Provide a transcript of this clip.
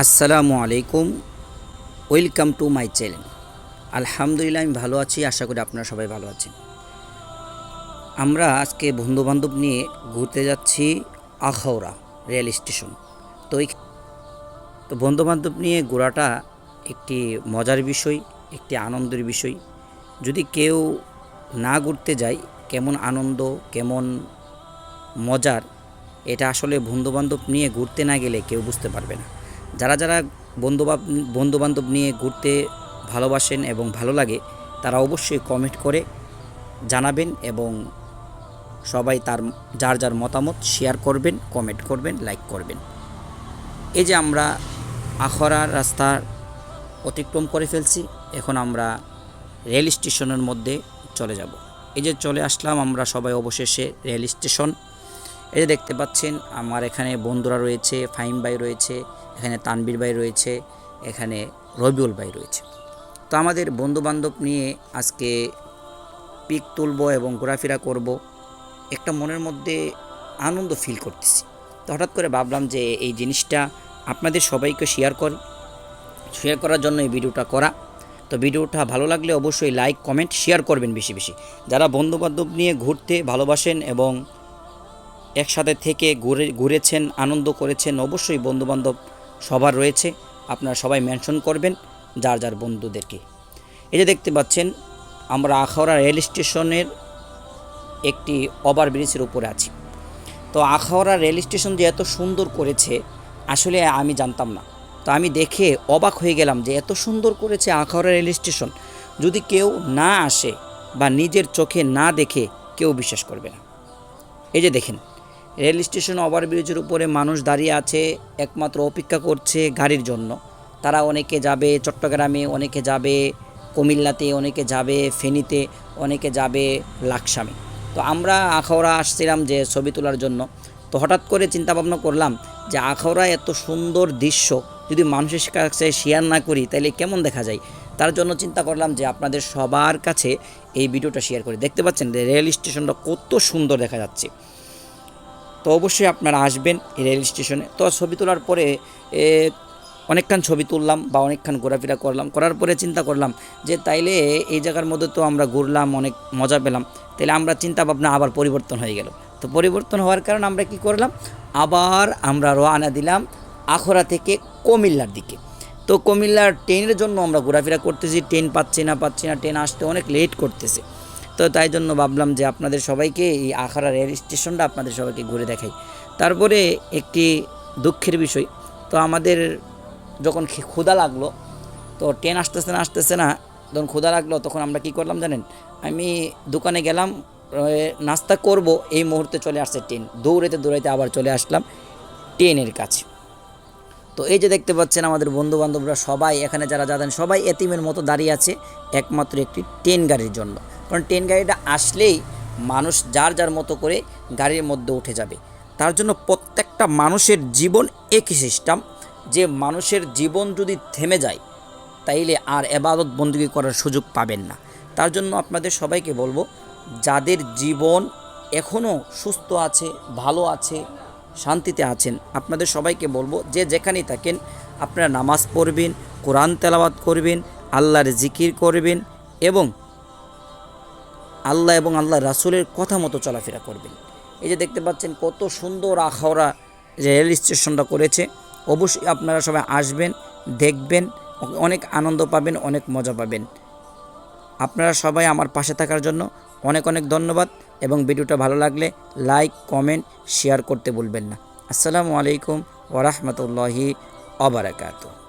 আসসালামু আলাইকুম, welcome to my channel. আলহামদুলিল্লাহ, আমি ভালো আছি। আশা করি আপনারা সবাই ভালো আছেন। আমরা আজকে বন্ধুবান্ধব নিয়ে ঘুরতে যাচ্ছি আখাউড়া রেল স্টেশন। তো তো বন্ধুবান্ধব নিয়ে ঘোরাটা একটি মজার বিষয়, একটি আনন্দের বিষয়। যদি কেউ না ঘুরতে যায়, কেমন আনন্দ, কেমন মজার, এটা আসলে বন্ধুবান্ধব নিয়ে ঘুরতে না গেলে কেউ বুঝতে পারবে না। যারা যারা বন্ধুবান্ধব নিয়ে ঘুরতে ভালোবাসেন এবং ভালো লাগে, তারা অবশ্যই কমেন্ট করে জানাবেন এবং সবাই যার যার মতামত শেয়ার করবেন, কমেন্ট করবেন, লাইক করবেন। এই যে আমরা আখাউড়ার রাস্তা অতিক্রম করে ফেলছি, এখন আমরা রেল স্টেশনের মধ্যে চলে যাব। এই যে চলে আসলাম আমরা সবাই অবশেষে রেল স্টেশন। এই যে দেখতে পাচ্ছেন আমার এখানে বন্ধুরা রয়েছে, ফাহিম ভাই রয়েছে, এখানে তানবীর ভাই রয়েছে, এখানে রবিউল ভাই রয়েছে। তো আমাদের বন্ধুবান্ধব নিয়ে আজকে পিক তুলব এবং ঘোরাফেরা করব। একটা মনের মধ্যে আনন্দ ফিল করতেছি। তো হঠাৎ করে ভাবলাম যে এই জিনিসটা আপনাদের সবাইকে শেয়ার করার জন্য এই ভিডিওটা করা। তো ভিডিওটা ভালো লাগলে অবশ্যই লাইক, কমেন্ট, শেয়ার করবেন বেশি বেশি। যারা বন্ধুবান্ধব নিয়ে ঘুরতে ভালোবাসেন এবং একসাথে থেকে ঘুরেছেন, আনন্দ করেছেন, অবশ্যই বন্ধুবান্ধব সবার রয়েছে, আপনারা সবাই মেনশন করবেন যার যার বন্ধুদেরকে। এই যে দেখতে পাচ্ছেন আমরা আখাউড়া রেল স্টেশনের একটি ওভারব্রিজের উপরে আছি। তো আখাউড়া রেল স্টেশন যে এত সুন্দর করেছে আসলে আমি জানতাম না। তো আমি দেখে অবাক হয়ে গেলাম যে এত সুন্দর করেছে আখাউড়া রেল স্টেশন। যদি কেউ না আসে বা নিজের চোখে না দেখে কেউ বিশ্বাস করবে না। এই যে দেখেন রেল স্টেশন ওভারব্রিজের উপরে মানুষ দাঁড়িয়ে আছে, একমাত্র অপেক্ষা করছে গাড়ির জন্য। তারা অনেকে যাবে চট্টগ্রামে, অনেকে যাবে কুমিল্লাতে, অনেকে যাবে ফেনীতে, অনেকে যাবে লাকসামে। তো আমরা আখাউড়া আসছিলাম যে ছবি তোলার জন্য। তো হঠাৎ করে চিন্তা ভাবনা করলাম যে আখাউড়া এত সুন্দর দৃশ্য যদি মানুষের কাছে শেয়ার না করি তাহলে কেমন দেখা যায়। তার জন্য চিন্তা করলাম যে আপনাদের সবার কাছে এই ভিডিওটা শেয়ার করি। দেখতে পাচ্ছেন রেল স্টেশনটা কত সুন্দর দেখা যাচ্ছে। তো অবশ্যই আপনারা আসবেন এই রেল স্টেশনে। তো ছবি তোলার পরে অনেকক্ষণ ছবি তুললাম বা অনেকক্ষণ ঘোরাফেরা করার পরে চিন্তা করলাম যে তাইলে এই জায়গার মধ্যে তো আমরা ঘুরলাম, অনেক মজা পেলাম, তাইলে আমরা চিন্তা ভাবনা আবার পরিবর্তন হয়ে গেল। তো পরিবর্তন হওয়ার কারণে আমরা কি করলাম, আবার আমরা রওনা দিলাম আখাউড়া থেকে কুমিল্লার দিকে। তো কুমিল্লার ট্রেনের জন্য আমরা ঘোরাফেরা করতেছি, ট্রেন পাচ্ছি না, ট্রেন আসতে অনেক লেট করতেছে। তো তাই জন্য ভাবলাম যে আপনাদের সবাইকে এই আখাউড়া রেল স্টেশনটা আপনাদের সবাইকে ঘুরে দেখাই। তারপরে একটি দুঃখের বিষয়, তো আমাদের যখন ক্ষুধা লাগলো, তো ট্রেন আসতেছে না, যখন ক্ষুধা লাগলো তখন আমরা কি করলাম জানেন, আমি দোকানে গেলাম নাস্তা করব, এই মুহূর্তে চলে আসছে ট্রেন। দৌড়াইতে আবার চলে আসলাম ট্রেনের কাছে। তো এই যে দেখতে পাচ্ছেন আমাদের বন্ধুবান্ধবরা সবাই এখানে যারা যাবেন সবাই এতিমের মতো দাঁড়িয়ে আছে একমাত্র একটি ট্রেন গাড়ির জন্য। কারণ ট্রেন গাড়িটা আসলেই মানুষ যার যার মতো করে গাড়ির মধ্যে উঠে যাবে। তার জন্য প্রত্যেকটা মানুষের জীবন একই সিস্টেম, যে মানুষের জীবন যদি থেমে যায় তাইলে আর ইবাদত বন্দেগী করার সুযোগ পাবেন না। তার জন্য আপনাদের সবাইকে বলবো, যাদের জীবন এখনও সুস্থ আছে, ভালো আছে, শান্তিতে আছেন, আপনাদের সবাইকে বলবো যে যেখানেই থাকেন আপনারা নামাজ পড়বেন, কোরআন তেলাওয়াত করবেন, আল্লাহর জিকির করবেন এবং আল্লাহ রাসূলের কথা মতো চলাফেরা করবেন। এই যে দেখতে পাচ্ছেন কত সুন্দর আখাউড়া রেল স্টেশনটা করেছে। অবশ্যই আপনারা সবাই আসবেন, দেখবেন, অনেক আনন্দ পাবেন, অনেক মজা পাবেন। আপনারা সবাই আমার পাশে থাকার জন্য অনেক অনেক ধন্যবাদ এবং ভিডিওটা ভালো লাগলে লাইক, কমেন্ট, শেয়ার করতে ভুলবেন না। আসসালামু আলাইকুম ওয়া রাহমাতুল্লাহি ওয়া বারাকাতুহু।